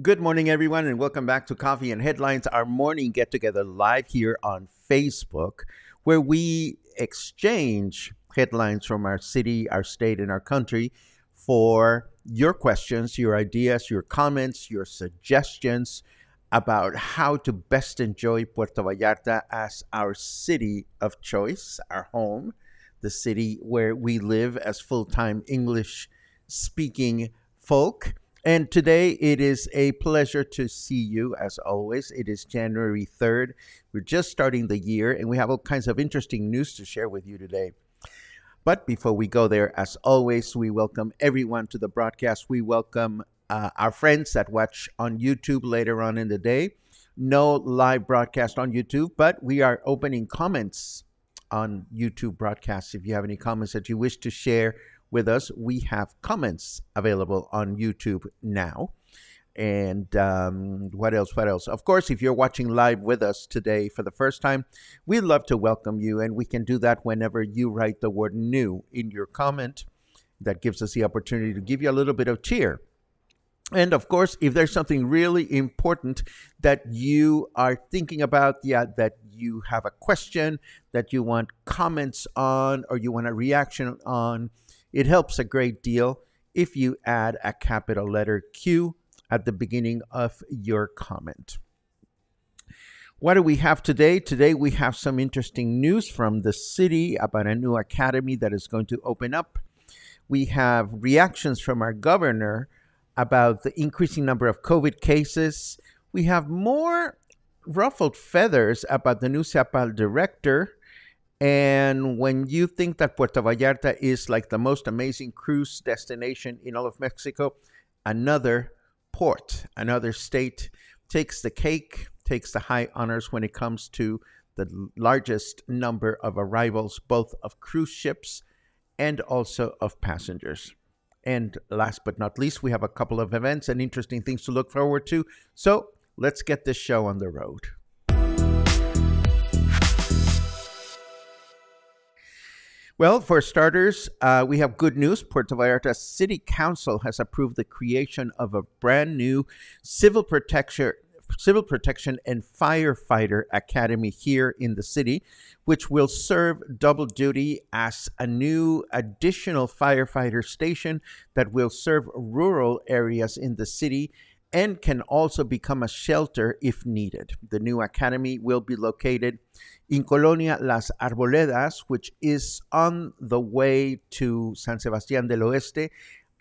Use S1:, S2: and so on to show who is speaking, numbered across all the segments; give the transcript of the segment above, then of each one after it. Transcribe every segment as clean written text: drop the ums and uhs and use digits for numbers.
S1: Good morning, everyone, and welcome back to Coffee and Headlines, our morning get together live here on Facebook, where we exchange headlines from our city, our state, and our country for your questions, your ideas, your comments, your suggestions about how to best enjoy Puerto Vallarta as our city of choice, our home, the city where we live as full-time English speaking folk. And today it is a pleasure to see you as always. It is January 3rd. We're just starting the year and we have all kinds of interesting news to share with you today. But before we go there, as always, we welcome everyone to the broadcast. We welcome our friends that watch on YouTube later on in the day. No live broadcast on YouTube, but we are opening comments on YouTube broadcasts. If you have any comments that you wish to share with us, we have comments available on YouTube now. And what else? Of course, if you're watching live with us today for the first time, we'd love to welcome you. And we can do that whenever you write the word new in your comment. That gives us the opportunity to give you a little bit of cheer. And of course, if there's something really important that you are thinking about, that you have a question, that you want comments on, or you want a reaction on, it helps a great deal if you add a capital letter Q at the beginning of your comment. What do we have today? Today we have some interesting news from the city about a new academy that is going to open up. We have reactions from our governor about the increasing number of COVID cases. We have more ruffled feathers about the new CEPAL director. And when you think that Puerto Vallarta is like the most amazing cruise destination in all of Mexico, another port, another state takes the cake, takes the high honors when it comes to the largest number of arrivals, both of cruise ships and also of passengers. And last but not least, we have a couple of events and interesting things to look forward to. So let's get this show on the road. Well, for starters, we have good news. Puerto Vallarta City Council has approved the creation of a brand new civil protection and firefighter academy here in the city, which will serve double duty as a new additional firefighter station that will serve rural areas in the city and can also become a shelter if needed. The new academy will be located in Colonia Las Arboledas, which is on the way to San Sebastián del Oeste.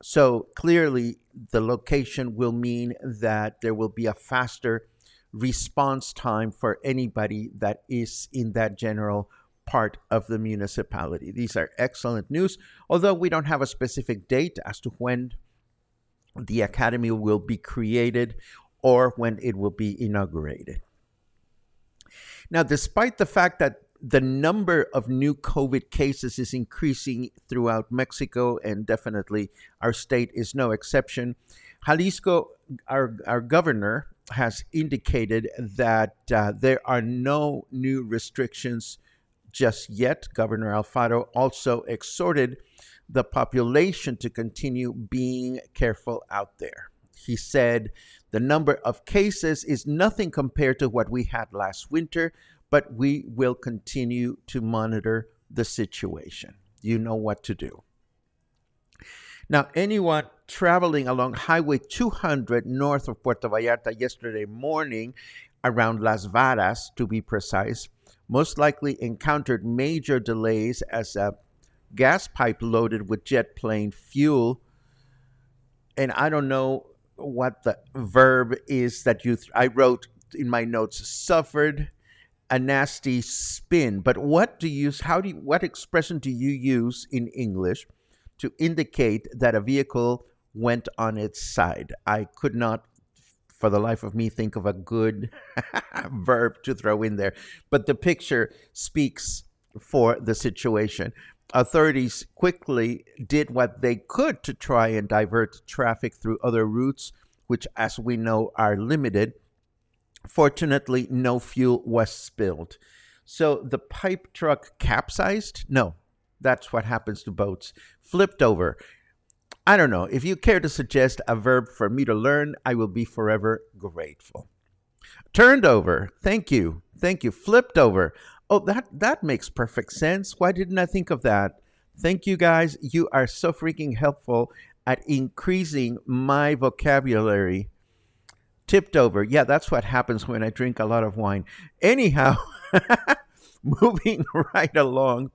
S1: So clearly, the location will mean that there will be a faster response time for anybody that is in that general part of the municipality. These are excellent news, although we don't have a specific date as to when the academy will be created or when it will be inaugurated. Now, despite the fact that the number of new COVID cases is increasing throughout Mexico, and definitely our state is no exception. Jalisco, our governor, has indicated that there are no new restrictions just yet. Governor Alfaro also exhorted the population to continue being careful out there. He said the number of cases is nothing compared to what we had last winter, but we will continue to monitor the situation. You know what to do. Now, anyone traveling along Highway 200 north of Puerto Vallarta yesterday morning, around Las Varas to be precise, most likely encountered major delays as a gas pipe loaded with jet plane fuel. And I don't know what the verb is that I wrote in my notes, suffered a nasty spin. But what expression do you use in English to indicate that a vehicle went on its side? I could not, for the life of me, think of a good verb to throw in there. But the picture speaks for the situation. Authorities quickly did what they could to try and divert traffic through other routes, which, as we know, are limited. Fortunately, no fuel was spilled. So the pipe truck capsized? No, that's what happens to boats. Flipped over. I don't know. If you care to suggest a verb for me to learn, I will be forever grateful. Turned over. Thank you. Thank you. Flipped over. Oh, that makes perfect sense. Why didn't I think of that? Thank you, guys. You are so freaking helpful at increasing my vocabulary. Tipped over. Yeah, that's what happens when I drink a lot of wine. Anyhow, moving right along.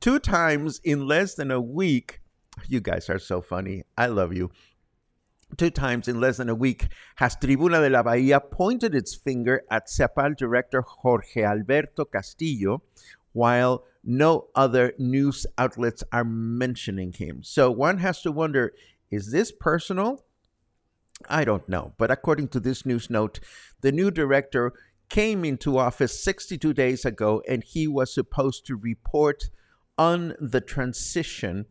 S1: 2 times in less than a week. You guys are so funny. I love you. 2 times in less than a week has Tribuna de la Bahía pointed its finger at CEPAL director Jorge Alberto Castillo, while no other news outlets are mentioning him. So one has to wonder, is this personal? I don't know. But according to this news note, the new director came into office 62 days ago, and he was supposed to report on the transition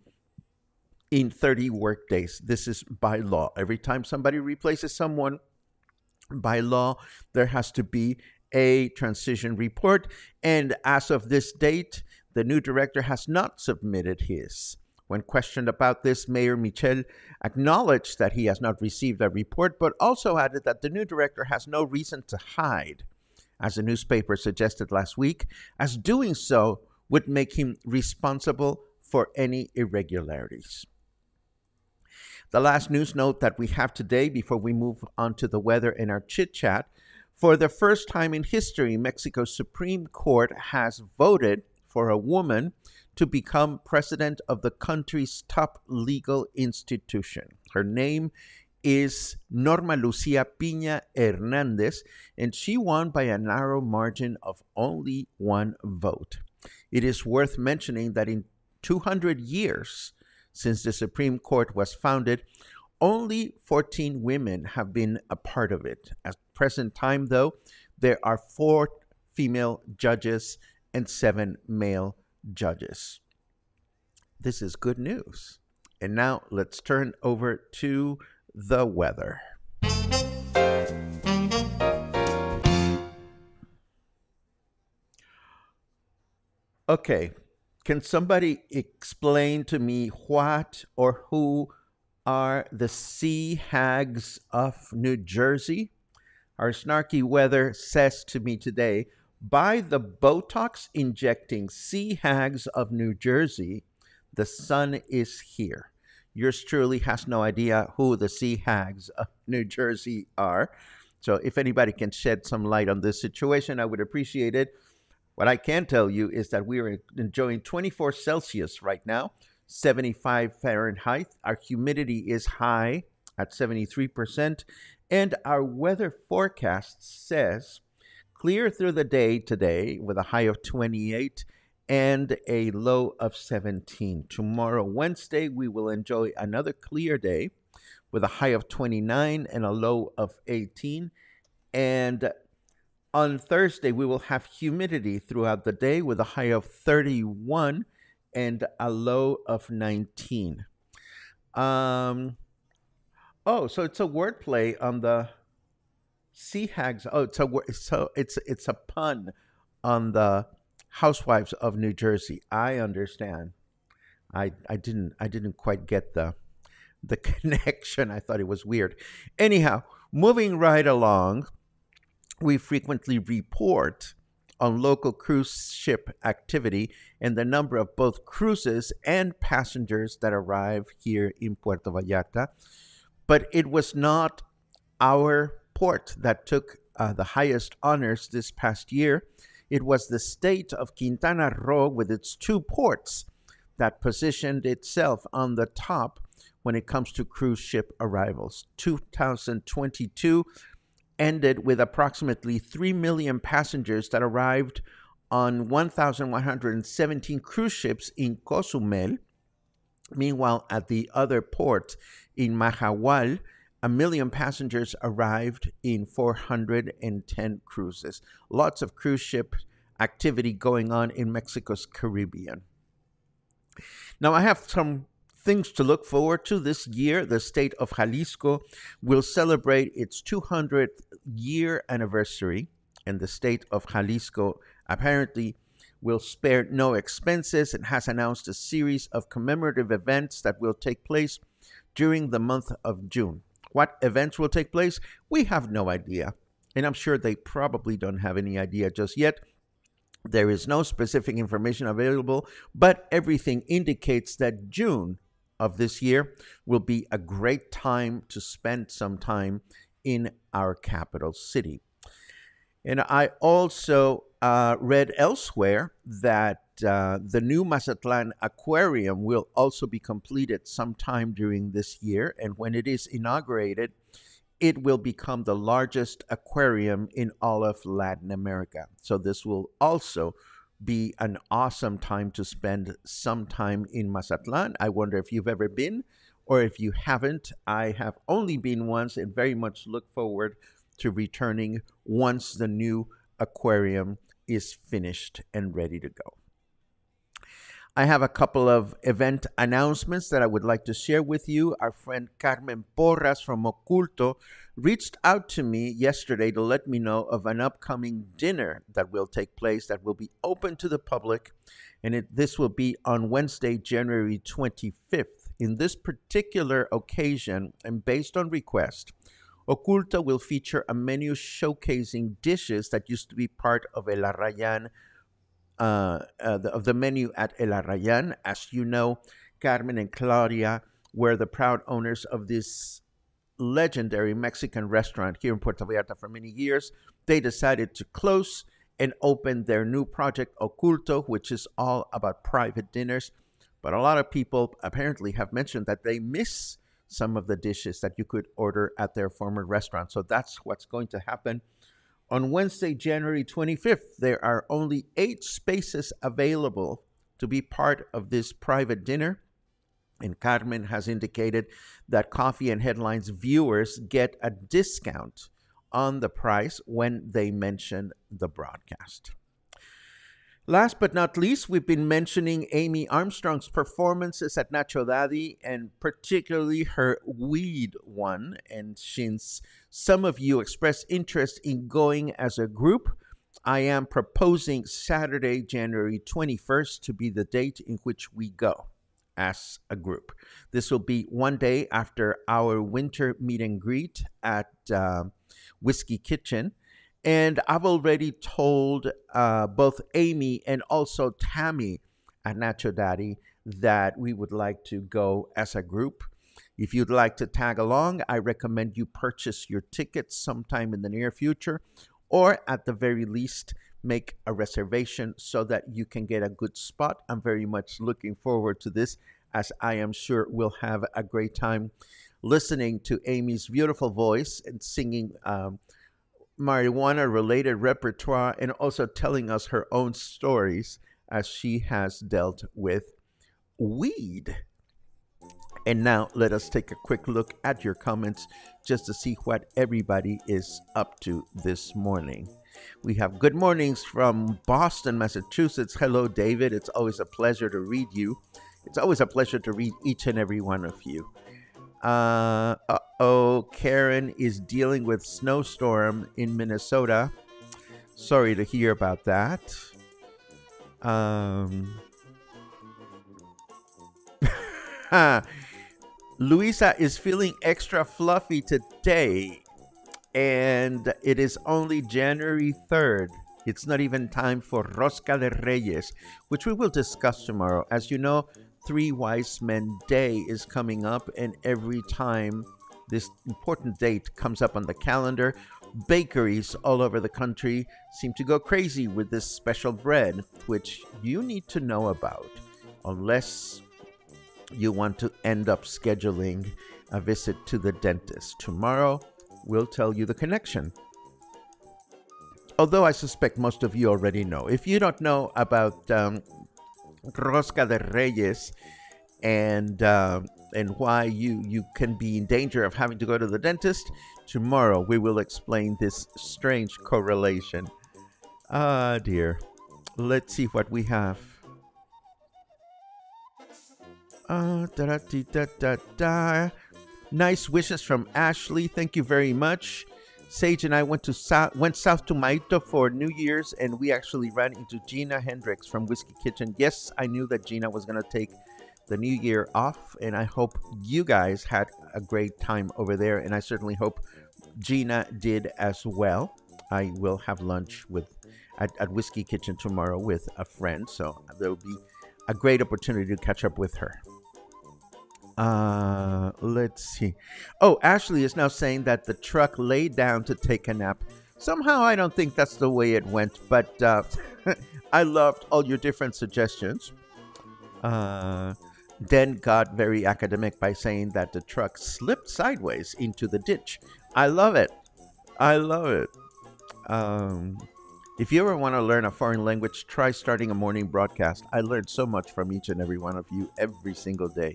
S1: in 30 work days. This is by law. Every time somebody replaces someone, by law, there has to be a transition report. And as of this date, the new director has not submitted his. When questioned about this, Mayor Michel acknowledged that he has not received a report, but also added that the new director has no reason to hide, as the newspaper suggested last week, as doing so would make him responsible for any irregularities. The last news note that we have today before we move on to the weather and our chit chat. For the first time in history, Mexico's Supreme Court has voted for a woman to become president of the country's top legal institution. Her name is Norma Lucia Piña Hernández, and she won by a narrow margin of only 1 vote. It is worth mentioning that in 200 years since the Supreme Court was founded, only 14 women have been a part of it. At present time, though, there are 4 female judges and 7 male judges. This is good news. And now let's turn over to the weather. Okay, can somebody explain to me what or who are the sea hags of New Jersey? Our snarky weather says to me today, by the Botox injecting sea hags of New Jersey, the sun is here. Yours truly has no idea who the sea hags of New Jersey are. So if anybody can shed some light on this situation, I would appreciate it. What I can tell you is that we are enjoying 24 Celsius right now, 75 Fahrenheit. Our humidity is high at 73%. And our weather forecast says clear through the day today with a high of 28 and a low of 17. Tomorrow, Wednesday, we will enjoy another clear day with a high of 29 and a low of 18. And On Thursday, we will have humidity throughout the day with a high of 31 and a low of 19. Um, oh, so it's a wordplay on the sea hags. Oh, it's a pun on the housewives of New Jersey. I understand. I didn't quite get the connection. I thought it was weird. Anyhow, moving right along, we frequently report on local cruise ship activity and the number of both cruises and passengers that arrive here in Puerto Vallarta. But it was not our port that took the highest honors this past year. It was the state of Quintana Roo with its two ports that positioned itself on the top when it comes to cruise ship arrivals. 2022 ended with approximately 3 million passengers that arrived on 1,117 cruise ships in Cozumel. Meanwhile, at the other port in Mahahual, 1 million passengers arrived in 410 cruises. Lots of cruise ship activity going on in Mexico's Caribbean. Now, I have some things to look forward to this year. The state of Jalisco will celebrate its 200th year anniversary, and the state of Jalisco apparently will spare no expenses and has announced a series of commemorative events that will take place during the month of June. What events will take place? We have no idea, and I'm sure they probably don't have any idea just yet. There is no specific information available, but everything indicates that June of this year will be a great time to spend some time in our capital city. And I also read elsewhere that the new Mazatlan Aquarium will also be completed sometime during this year. And when it is inaugurated, it will become the largest aquarium in all of Latin America. So this will also be an awesome time to spend some time in Mazatlan. I wonder if you've ever been, or if you haven't. I have only been once and very much look forward to returning once the new aquarium is finished and ready to go. I have a couple of event announcements that I would like to share with you. Our friend Carmen Porras from Oculto reached out to me yesterday to let me know of an upcoming dinner that will take place that will be open to the public, and this will be on Wednesday, January 25th. In this particular occasion, and based on request, Oculto will feature a menu showcasing dishes that used to be part of El Arrayan of the menu at El Arrayan. As you know, Carmen and Claudia were the proud owners of this legendary Mexican restaurant here in Puerto Vallarta for many years. They decided to close and open their new project, Oculto, which is all about private dinners. But a lot of people apparently have mentioned that they miss some of the dishes that you could order at their former restaurant. So that's what's going to happen. On Wednesday, January 25th, there are only 8 spaces available to be part of this private dinner. And Carmen has indicated that Coffee and Headlines viewers get a discount on the price when they mention the broadcast. Last but not least, we've been mentioning Amy Armstrong's performances at Nacho Daddy, and particularly her weed one. And since some of you expressed interest in going as a group, I am proposing Saturday, January 21st to be the date in which we go as a group. This will be one day after our winter meet and greet at Whiskey Kitchen. And I've already told both Amy and also Tammy at Nacho Daddy that we would like to go as a group. If you'd like to tag along, I recommend you purchase your tickets sometime in the near future, or at the very least, make a reservation so that you can get a good spot. I'm very much looking forward to this, as I am sure we'll have a great time listening to Amy's beautiful voice and singing marijuana-related repertoire, and also telling us her own stories as she has dealt with weed. And now let us take a quick look at your comments just to see what everybody is up to this morning. We have good mornings from Boston, Massachusetts. Hello, David. It's always a pleasure to read you. It's always a pleasure to read each and every one of you. Oh, Karen is dealing with snowstorm in Minnesota. Sorry to hear about that. Luisa is feeling extra fluffy today, and it is only January 3rd. It's not even time for Rosca de Reyes, which we will discuss tomorrow. As you know, Three Wise Men Day is coming up, and every time this important date comes up on the calendar, bakeries all over the country seem to go crazy with this special bread, which you need to know about, unless you want to end up scheduling a visit to the dentist. Tomorrow, we'll tell you the connection. Although I suspect most of you already know. If you don't know about Rosca de Reyes and why you can be in danger of having to go to the dentist, tomorrow we will explain this strange correlation. Ah, dear. Let's see what we have. Nice wishes from Ashley. Thank you very much. Sage and I went south to Maito for New Year's, and we actually ran into Gina Hendricks from Whiskey Kitchen. Yes, I knew that Gina was going to take the New Year off, and I hope you guys had a great time over there, and I certainly hope Gina did as well. I will have lunch at Whiskey Kitchen tomorrow with a friend, so there will be a great opportunity to catch up with her. Let's see. Oh, Ashley is now saying that the truck laid down to take a nap. Somehow I don't think that's the way it went, but I loved all your different suggestions. Den got very academic by saying that the truck slipped sideways into the ditch. I love it. I love it. If you ever want to learn a foreign language, try starting a morning broadcast. I learned so much from each and every one of you every single day.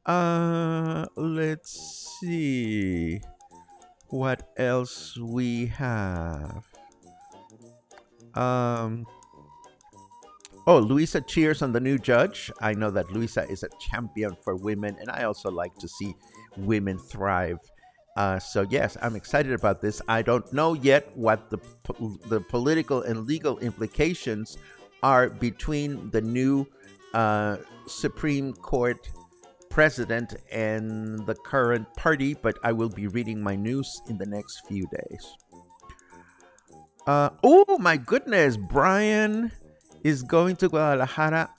S1: Let's see what else we have. Oh, Luisa cheers on the new judge. I know that Luisa is a champion for women, and I also like to see women thrive. So yes, I'm excited about this. I don't know yet what the political and legal implications are between the new Supreme Court president and the current party, but I will be reading my news in the next few days. Oh my goodness, Brian is going to Guadalajara.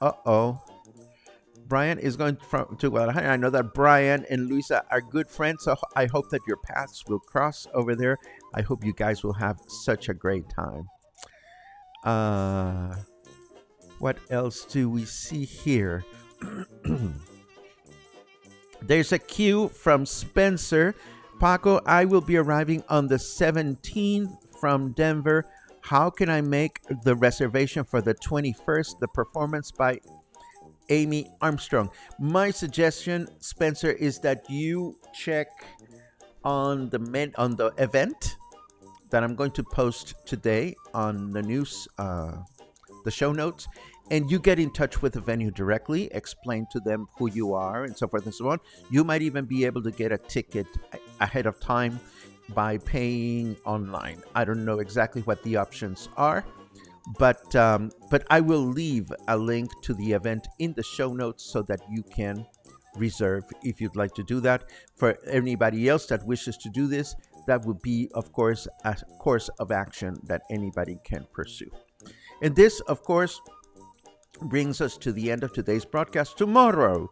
S1: Brian is going to Guadalajara. I know that Brian and Luisa are good friends, so I hope that your paths will cross over there. I hope you guys will have such a great time. What else do we see here? There's a cue from Spencer. Paco, I will be arriving on the 17th from Denver. How can I make the reservation for the 21st, the performance by Amy Armstrong? My suggestion, Spencer, is that you check on the event that I'm going to post today on the news, the show notes, and you get in touch with the venue directly, explain to them who you are and so forth and so on. You might even be able to get a ticket ahead of time by paying online. I don't know exactly what the options are, but I will leave a link to the event in the show notes so that you can reserve if you'd like to do that. For anybody else that wishes to do this, that would be, of course, a course of action that anybody can pursue. And this, of course, brings us to the end of today's broadcast. Tomorrow,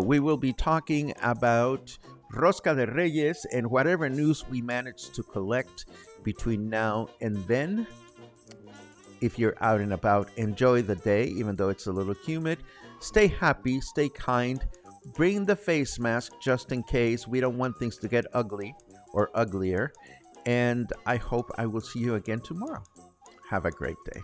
S1: we will be talking about Rosca de Reyes and whatever news we manage to collect between now and then. If you're out and about, enjoy the day, even though it's a little humid. Stay happy, stay kind. Bring the face mask just in case. We don't want things to get ugly or uglier. And I hope I will see you again tomorrow. Have a great day.